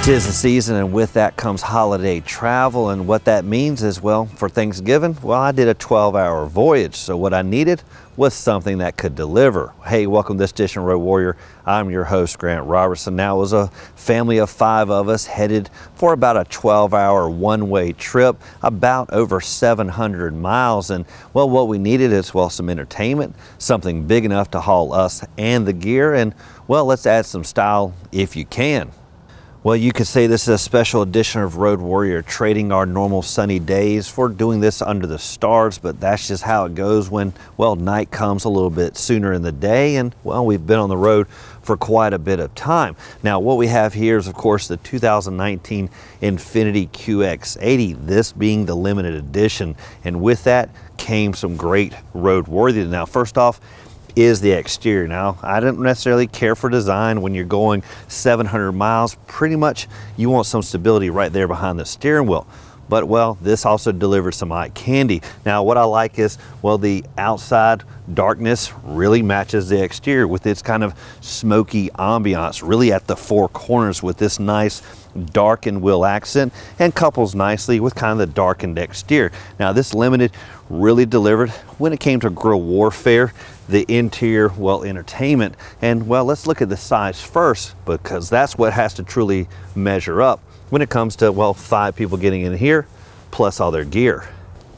'Tis the season, and with that comes holiday travel, and what that means is, well, for Thanksgiving, well, I did a 12-hour voyage, so what I needed was something that could deliver. Hey, welcome to this edition of Road Warrior. I'm your host, Grant Roberson. Now, it was a family of 5 of us headed for about a 12-hour one-way trip, about over 700 miles, and, well, what we needed is, well, some entertainment, something big enough to haul us and the gear, and, well, let's add some style if you can. Well, you could say this is a special edition of Road Warrior, trading our normal sunny days for doing this under the stars, but that's just how it goes when, well, night comes a little bit sooner in the day, and, well, we've been on the road for quite a bit of time. Now, what we have here is, of course, the 2019 Infiniti QX80, this being the limited edition, and with that came some great roadworthiness. Now, first off, is the exterior. Now, I don't necessarily care for design when you're going 700 miles. Pretty much you want some stability right there behind the steering wheel. But, well, this also delivers some eye candy. Now, what I like is, well, the outside darkness really matches the exterior with its kind of smoky ambiance, really at the 4 corners with this nice darkened wheel accent, and couples nicely with kind of the darkened exterior. Now, this limited really delivered when it came to guerrilla warfare, the interior, well, entertainment, and, well, let's look at the size first, because that's what has to truly measure up when it comes to, well, 5 people getting in here plus all their gear.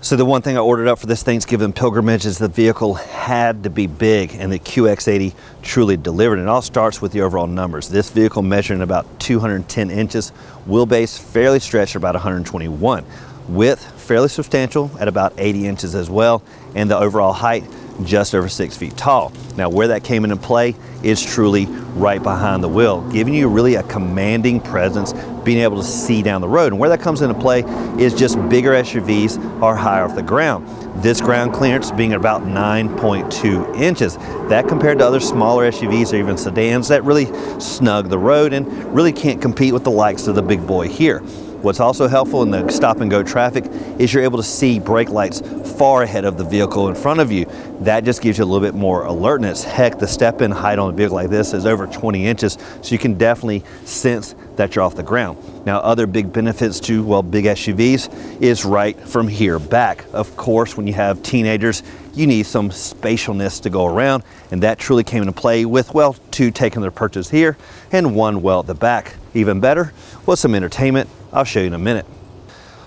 So the one thing I ordered up for this Thanksgiving pilgrimage is the vehicle had to be big, and the QX80 truly delivered. And it all starts with the overall numbers. This vehicle measuring about 210 inches, wheelbase fairly stretched about 121, width fairly substantial at about 80 inches as well, and the overall height just over 6 feet tall. Now, where that came into play is truly right behind the wheel, giving you really a commanding presence, being able to see down the road. And where that comes into play is just bigger SUVs are higher off the ground. This ground clearance being about 9.2 inches. That compared to other smaller SUVs or even sedans that really snug the road and really can't compete with the likes of the big boy here. What's also helpful in the stop and go traffic is you're able to see brake lights far ahead of the vehicle in front of you. That just gives you a little bit more alertness. Heck, the step-in height on a vehicle like this is over 20 inches, so you can definitely sense that you're off the ground. Now, other big benefits to, well, big SUVs is right from here back. Of course, when you have teenagers, you need some spatialness to go around, and that truly came into play with, well, 2 taking their perches here and 1 well at the back. Even better was some entertainment. I'll show you in a minute.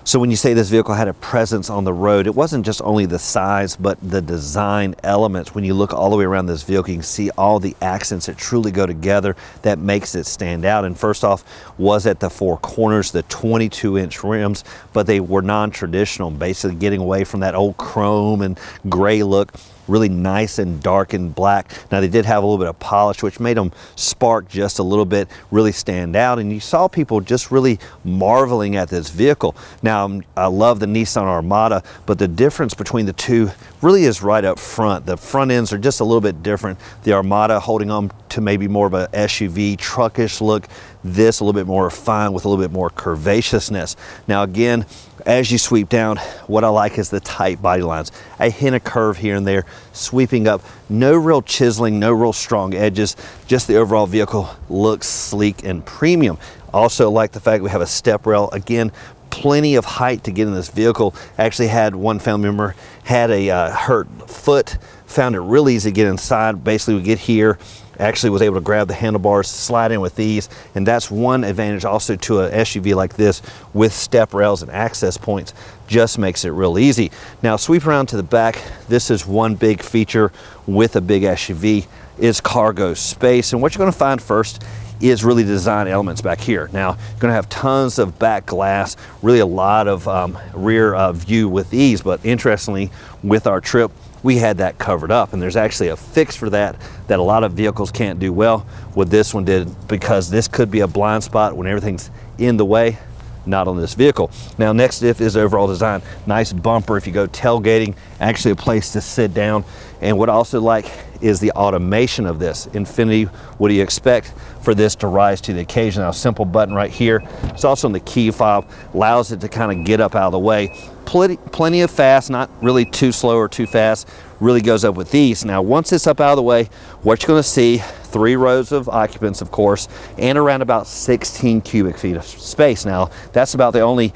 So when you say this vehicle had a presence on the road, it wasn't just only the size, but the design elements. When you look all the way around this vehicle, you can see all the accents that truly go together that makes it stand out. And first off was at the 4 corners, the 22-inch rims, but they were non-traditional, basically getting away from that old chrome and gray look. Really nice and dark and black. Now, they did have a little bit of polish, which made them spark just a little bit, really stand out. And you saw people just really marveling at this vehicle. Now, I love the Nissan Armada, but the difference between the two really is right up front. The front ends are just a little bit different. The Armada holding on to maybe more of a SUV, truckish look. This a little bit more refined with a little bit more curvaceousness. Now, again, as you sweep down, what I like is the tight body lines. A hint of curve here and there, sweeping up. No real chiseling, no real strong edges. Just the overall vehicle looks sleek and premium. Also like the fact we have a step rail. Again, plenty of height to get in this vehicle. Actually had one family member had a hurt foot, found it really easy to get inside. Basically, we get here, actually was able to grab the handlebars, slide in with ease, and that's one advantage also to an SUV like this with step rails and access points. Just makes it real easy. Now, sweep around to the back. This is one big feature with a big SUV is cargo space, and what you're going to find first is really design elements back here. Now, you're going to have tons of back glass, really a lot of rear view with ease, but interestingly, with our trip, we had that covered up, and there's actually a fix for that that a lot of vehicles can't do well. What this one did, because this could be a blind spot when everything's in the way. Not on this vehicle. Now, next diff is overall design. Nice bumper if you go tailgating, actually a place to sit down. And what I also like is the automation of this. Infiniti, what do you expect for this to rise to the occasion? Now, a simple button right here. It's also in the key fob, allows it to kind of get up out of the way. Plenty of fast, not really too slow or too fast, really goes up with ease. Now, once it's up out of the way, what you're going to see 3 rows of occupants, of course, and around about 16 cubic feet of space. Now, that's about the only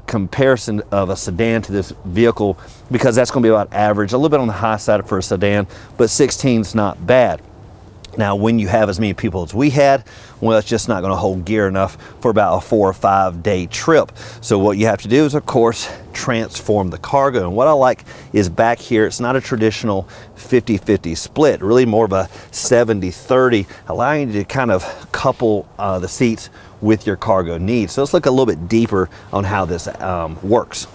comparison of a sedan to this vehicle, because that's going to be about average, a little bit on the high side for a sedan, but 16 is not bad. Now, when you have as many people as we had, well, it's just not going to hold gear enough for about a 4 or 5 day trip. So what you have to do is, of course, transform the cargo. And what I like is back here, it's not a traditional 50-50 split, really more of a 70-30, allowing you to kind of couple the seats with your cargo needs. So let's look a little bit deeper on how this works.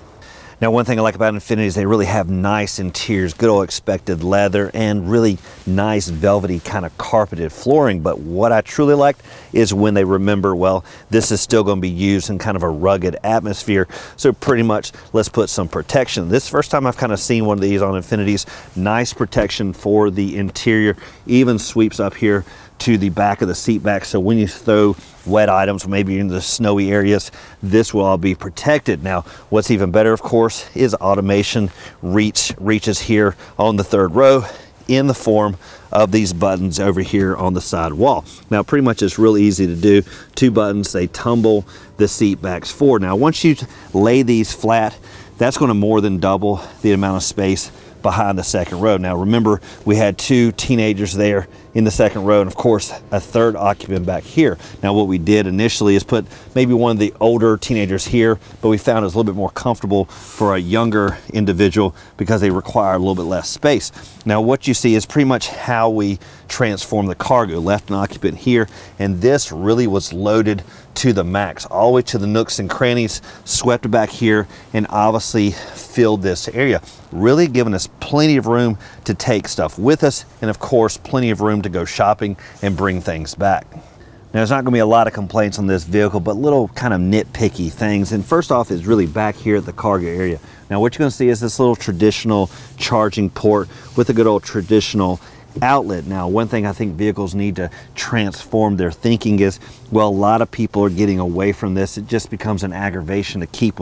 Now, one thing I like about Infiniti is they really have nice interiors, good old expected leather, and really nice velvety kind of carpeted flooring. But what I truly liked is when they remember, well, this is still going to be used in kind of a rugged atmosphere. So pretty much, let's put some protection. This is the first time I've kind of seen one of these on Infinitis. Nice protection for the interior, even sweeps up here to the back of the seat back, so when you throw wet items, maybe in the snowy areas, this will all be protected. Now, what's even better, of course, is automation reaches here on the 3rd row in the form of these buttons over here on the side wall. Now, pretty much it's real easy to do. 2 buttons, they tumble the seat backs forward. Now, once you lay these flat, that's going to more than double the amount of space behind the 2nd row. Now, remember, we had 2 teenagers there in the 2nd row, and of course a 3rd occupant back here. Now, what we did initially is put maybe one of the older teenagers here, but we found it was a little bit more comfortable for a younger individual because they require a little bit less space. Now, what you see is pretty much how we transform the cargo. Left an occupant here, and this really was loaded to the max, all the way to the nooks and crannies, swept back here, and obviously filled this area, really giving us plenty of room to take stuff with us, and of course plenty of room to go shopping and bring things back. Now, there's not going to be a lot of complaints on this vehicle, but little kind of nitpicky things. And first off is really back here at the cargo area. Now, what you're going to see is this little traditional charging port with a good old traditional outlet. Now, one thing I think vehicles need to transform their thinking is, well, a lot of people are getting away from this. It just becomes an aggravation to keep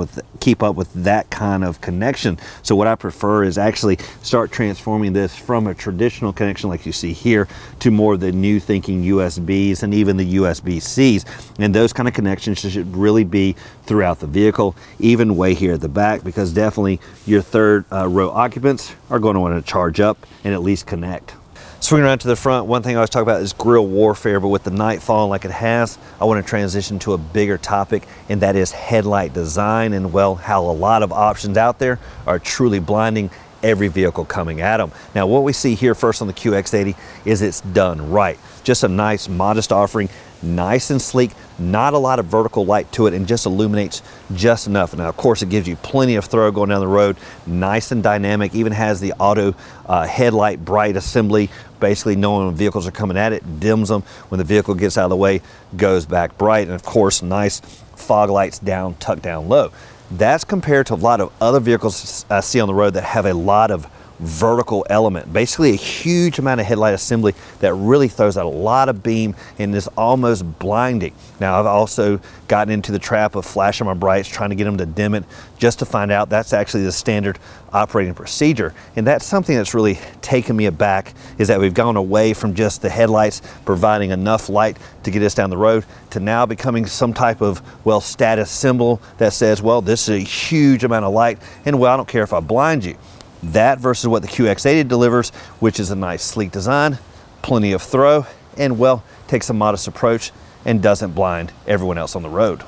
up with that kind of connection. So what I prefer is actually start transforming this from a traditional connection like you see here to more of the new thinking USBs and even the USB-Cs. And those kind of connections should really be throughout the vehicle, even way here at the back, because definitely your 3rd row occupants are going to want to charge up and at least connect. Swinging around to the front, one thing I always talk about is grill warfare, but with the night falling like it has, I want to transition to a bigger topic, and that is headlight design, and well, how a lot of options out there are truly blinding every vehicle coming at them. Now, what we see here first on the QX80 is it's done right. Just a nice, modest offering, nice and sleek, not a lot of vertical light to it, and just illuminates just enough. Now, of course, it gives you plenty of throw going down the road, nice and dynamic, even has the auto headlight bright assembly, basically knowing when vehicles are coming at it, dims them. When the vehicle gets out of the way, goes back bright, and of course, nice fog lights down, tucked down low. That's compared to a lot of other vehicles I see on the road that have a lot of vertical element, basically a huge amount of headlight assembly that really throws out a lot of beam and is almost blinding. Now, I've also gotten into the trap of flashing my brights, trying to get them to dim it, just to find out that's actually the standard operating procedure. And that's something that's really taken me aback, is that we've gone away from just the headlights providing enough light to get us down the road to now becoming some type of, well, status symbol that says, well, this is a huge amount of light, and well, I don't care if I blind you. That versus what the QX80 delivers, which is a nice sleek design, plenty of throw, and well, takes a modest approach and doesn't blind everyone else on the road.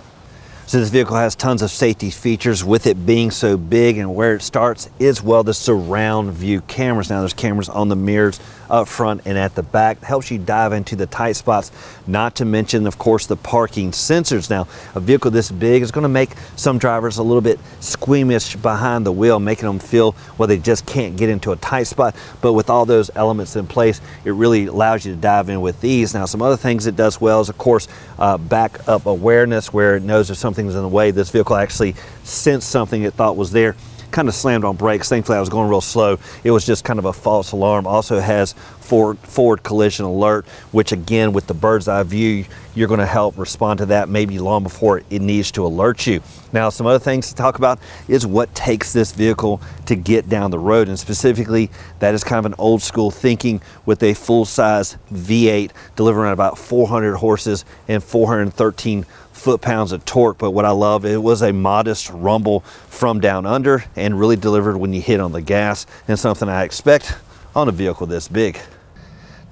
So this vehicle has tons of safety features, with it being so big, and where it starts is, well, the surround view cameras. Now, there's cameras on the mirrors up front and at the back. It helps you dive into the tight spots, not to mention, of course, the parking sensors. Now, a vehicle this big is going to make some drivers a little bit squeamish behind the wheel, making them feel, well, they just can't get into a tight spot. But with all those elements in place, it really allows you to dive in with ease. Now, some other things it does well is, of course, back up awareness, where it knows if something's in the way. This vehicle actually sensed something it thought was there kind of slammed on brakes. Thankfully I was going real slow. It was just kind of a false alarm. Also has forward collision alert, which again, with the bird's eye view, you're going to help respond to that maybe long before it needs to alert you. Now, some other things to talk about is what takes this vehicle to get down the road, and specifically that is kind of an old school thinking with a full-size V8 delivering about 400 horses and 413 foot-pounds of torque. But what I love, it was a modest rumble from down under and really delivered when you hit on the gas, and something I expect on a vehicle this big.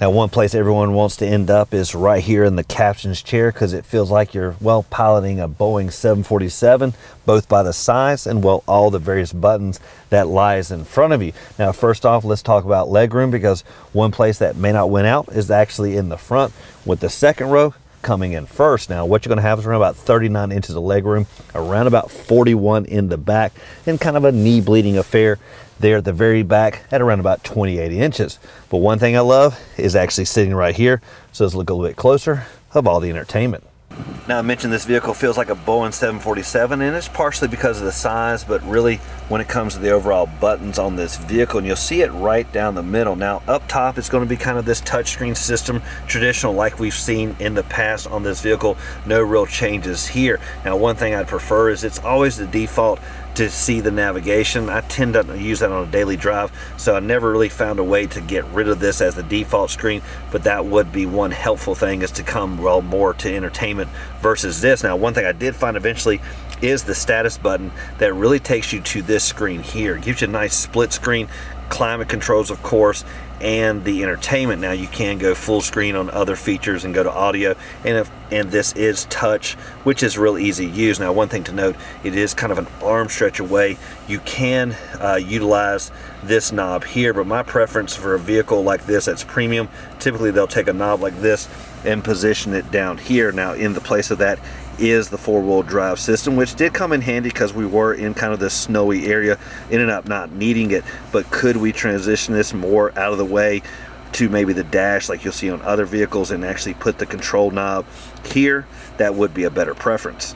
Now, one place everyone wants to end up is right here in the captain's chair, because it feels like you're, well, piloting a Boeing 747, both by the size and, well, all the various buttons that lies in front of you. Now, first off, let's talk about legroom, because one place that may not win out is actually in the front, with the second row coming in first. Now, what you're going to have is around about 39 inches of legroom, around about 41 in the back, and kind of a knee bleeding affair there at the very back at around about 28 inches. But one thing I love is actually sitting right here, so let's look a little bit closer of all the entertainment. Now, I mentioned this vehicle feels like a Boeing 747, and it's partially because of the size, but really when it comes to the overall buttons on this vehicle, and you'll see it right down the middle. Now, up top, it's going to be kind of this touchscreen system, traditional like we've seen in the past on this vehicle. No real changes here. Now, one thing I'd prefer is it's always the default to see the navigation. I tend to use that on a daily drive, so I never really found a way to get rid of this as the default screen, but that would be one helpful thing, is to come, well, more to entertainment versus this. Now, one thing I did find eventually is the status button that really takes you to this screen here. It gives you a nice split screen, climate controls, of course, and the entertainment. Now, you can go full screen on other features and go to audio, and this is touch, which is real easy to use. Now, one thing to note, it is kind of an arm stretch away. You can utilize this knob here, but my preference for a vehicle like this that's premium, typically they'll take a knob like this and position it down here. Now, in the place of that is the four-wheel drive system, which did come in handy because we were in kind of this snowy area, ended up not needing it. But could we transition this more out of the way to maybe the dash like you'll see on other vehicles and actually put the control knob here? That would be a better preference.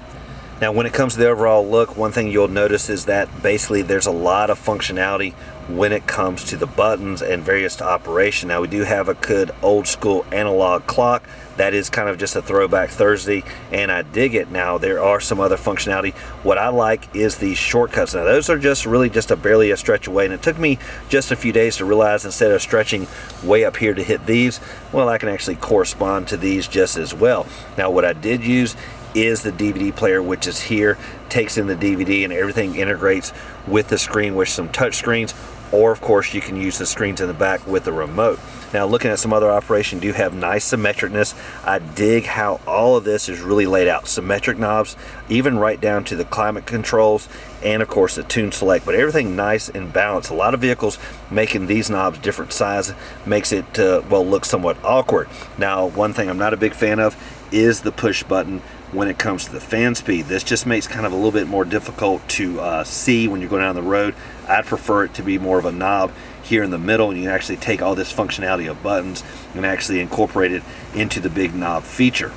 Now, when it comes to the overall look, one thing you'll notice is that basically there's a lot of functionality when it comes to the buttons and various to operation. Now, we do have a good old school analog clock. That is kind of just a throwback Thursday, and I dig it. Now, there are some other functionality. What I like is these shortcuts. Now, those are just really just barely a stretch away, and it took me just a few days to realize instead of stretching way up here to hit these, well, I can actually correspond to these just as well. Now, what I did use is the DVD player, which is here, takes in the DVD, and everything integrates with the screen with some touch screens, or of course you can use the screens in the back with the remote. Now, looking at some other operation, do have nice symmetricness. I dig how all of this is really laid out. Symmetric knobs, even right down to the climate controls, and of course the tune select, but everything nice and balanced. A lot of vehicles making these knobs different size makes it well, look somewhat awkward. Now, one thing I'm not a big fan of is the push button when it comes to the fan speed. This just makes kind of a little bit more difficult to see when you're going down the road. I'd prefer it to be more of a knob here in the middle, and you can actually take all this functionality of buttons and actually incorporate it into the big knob feature.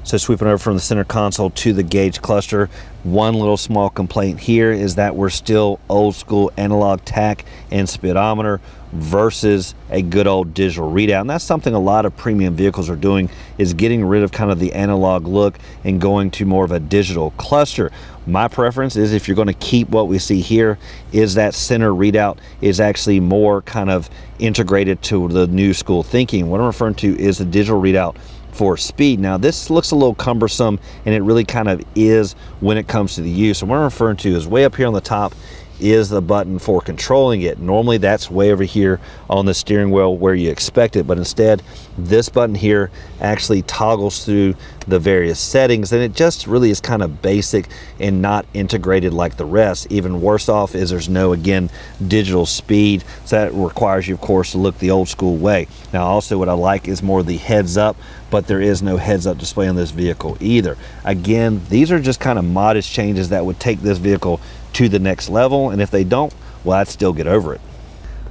So sweeping over from the center console to the gauge cluster, one little small complaint here is that we're still old school analog tach and speedometer versus a good old digital readout. And that's something a lot of premium vehicles are doing, is getting rid of kind of the analog look and going to more of a digital cluster. My preference is, if you're going to keep what we see here, is that center readout is actually more kind of integrated to the new school thinking. What I'm referring to is the digital readout for speed. Now, this looks a little cumbersome, and it really kind of is when it comes to the use. And what I'm referring to is way up here on the top is the button for controlling it. Normally that's way over here on the steering wheel where you expect it, but instead this button here actually toggles through the various settings, and it just really is kind of basic and not integrated like the rest. Even worse off is there's no, again, digital speed, so that requires you, of course, to look the old school way. Now, also what I like is more the heads up, but there is no heads up display on this vehicle either. Again, these are just kind of modest changes that would take this vehicle to the next level, and if they don't, well, I'd still get over it.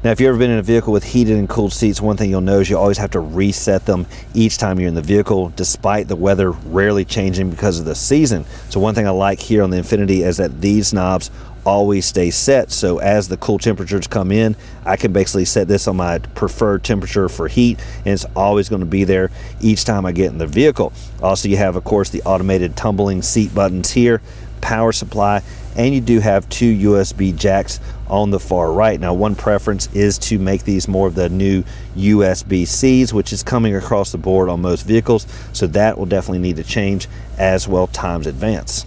Now, if you've ever been in a vehicle with heated and cooled seats, one thing you'll know is you always have to reset them each time you're in the vehicle, despite the weather rarely changing because of the season. So one thing I like here on the Infiniti is that these knobs always stays set. So as the cool temperatures come in, I can basically set this on my preferred temperature for heat, and it's always going to be there each time I get in the vehicle. Also, you have, of course, the automated tumbling seat buttons here, power supply, and you do have 2 USB jacks on the far right. Now, one preference is to make these more of the new USB-Cs, which is coming across the board on most vehicles, so that will definitely need to change as well times advance.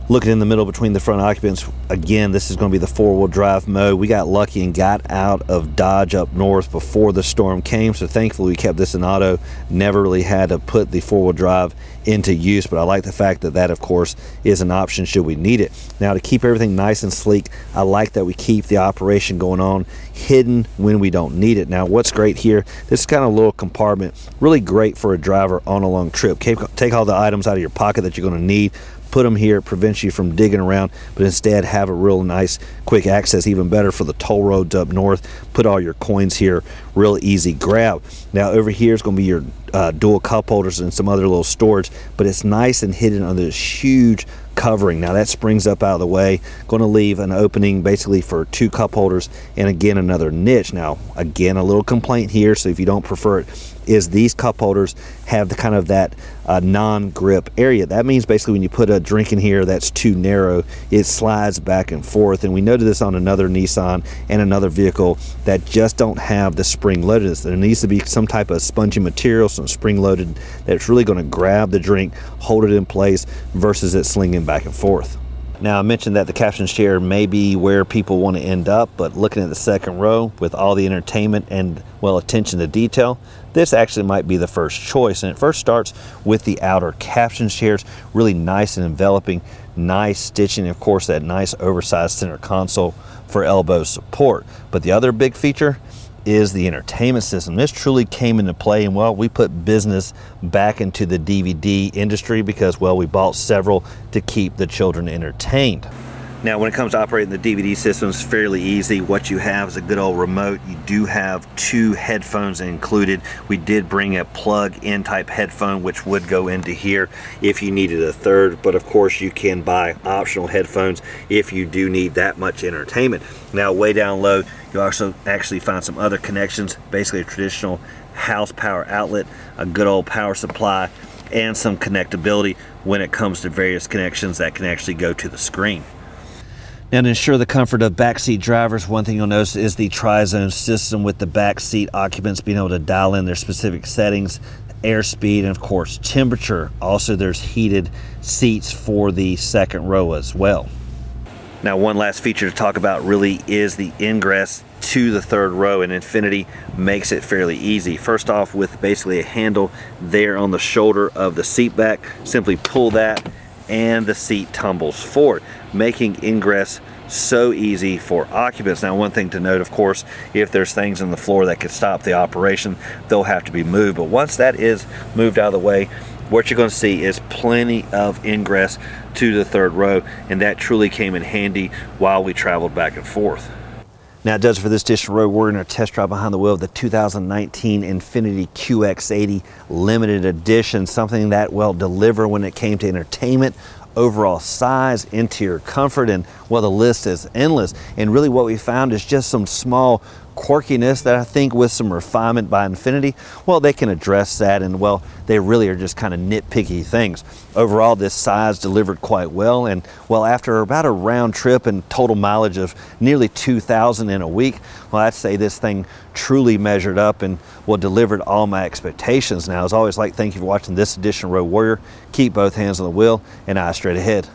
Looking in the middle between the front occupants, again, this is going to be the 4-wheel drive mode. We got lucky and got out of Dodge up north before the storm came, so thankfully we kept this in auto. Never really had to put the 4-wheel drive into use, but I like the fact that that, of course, is an option should we need it. Now, to keep everything nice and sleek, I like that we keep the operation going on hidden when we don't need it. Now, what's great here, this is kind of a little compartment, really great for a driver on a long trip. Take all the items out of your pocket that you're going to need, put them here. It prevents you from digging around, but instead have a real nice quick access, even better for the toll roads up north. Put all your coins here, real easy grab. Now over here is going to be your dual cup holders and some other little storage, but it's nice and hidden under this huge covering. Now that springs up out of the way, going to leave an opening basically for 2 cup holders and again another niche. Now again, a little complaint here, so if you don't prefer it, is these cup holders have the kind of that non-grip area. That means basically when you put a drink in here that's too narrow, it slides back and forth, and we noted this on another Nissan and another vehicle that just don't have the spring loadedness. There needs to be some type of spongy material, some spring loaded, that's really going to grab the drink, hold it in place versus it slinging back and forth. Now, I mentioned that the captain's chair may be where people want to end up, but looking at the second row with all the entertainment and, well, attention to detail, this actually might be the first choice. And it first starts with the outer captain's chairs, really nice and enveloping, nice stitching, and of course that nice oversized center console for elbow support. But the other big feature is the entertainment system. This truly came into play, and well, we put business back into the DVD industry because, well, we bought several to keep the children entertained. Now, when it comes to operating the DVD system, it's fairly easy. What you have is a good old remote. You do have 2 headphones included. We did bring a plug-in type headphone, which would go into here if you needed a third, but of course you can buy optional headphones if you do need that much entertainment. Now, way down low, you'll also actually find some other connections, basically a traditional house power outlet, a good old power supply, and some connectability when it comes to various connections that can actually go to the screen. Now, to ensure the comfort of backseat drivers, one thing you'll notice is the tri-zone system with the backseat occupants being able to dial in their specific settings, airspeed, and of course temperature. Also, there's heated seats for the second row as well. Now, one last feature to talk about really is the ingress to the third row, and Infiniti makes it fairly easy. First off, with basically a handle there on the shoulder of the seat back, simply pull that and the seat tumbles forward, making ingress so easy for occupants. Now, one thing to note, of course, if there's things on the floor that could stop the operation, they'll have to be moved. But once that is moved out of the way, what you're going to see is plenty of ingress to the third row, and that truly came in handy while we traveled back and forth. Now, it does it for this edition road. We're going to test drive behind the wheel of the 2019 Infiniti QX80 limited edition, something that will deliver when it came to entertainment, overall size, interior comfort, and well, the list is endless. And really what we found is just some small quirkiness that I think with some refinement by Infiniti, well, they can address that, and well, they really are just kind of nitpicky things. Overall, this size delivered quite well, and well, after about a round trip and total mileage of nearly 2,000 in a week, well, I'd say this thing truly measured up and well, delivered all my expectations. Now, as always, thank you for watching this edition of Road Warrior. Keep both hands on the wheel and eyes straight ahead.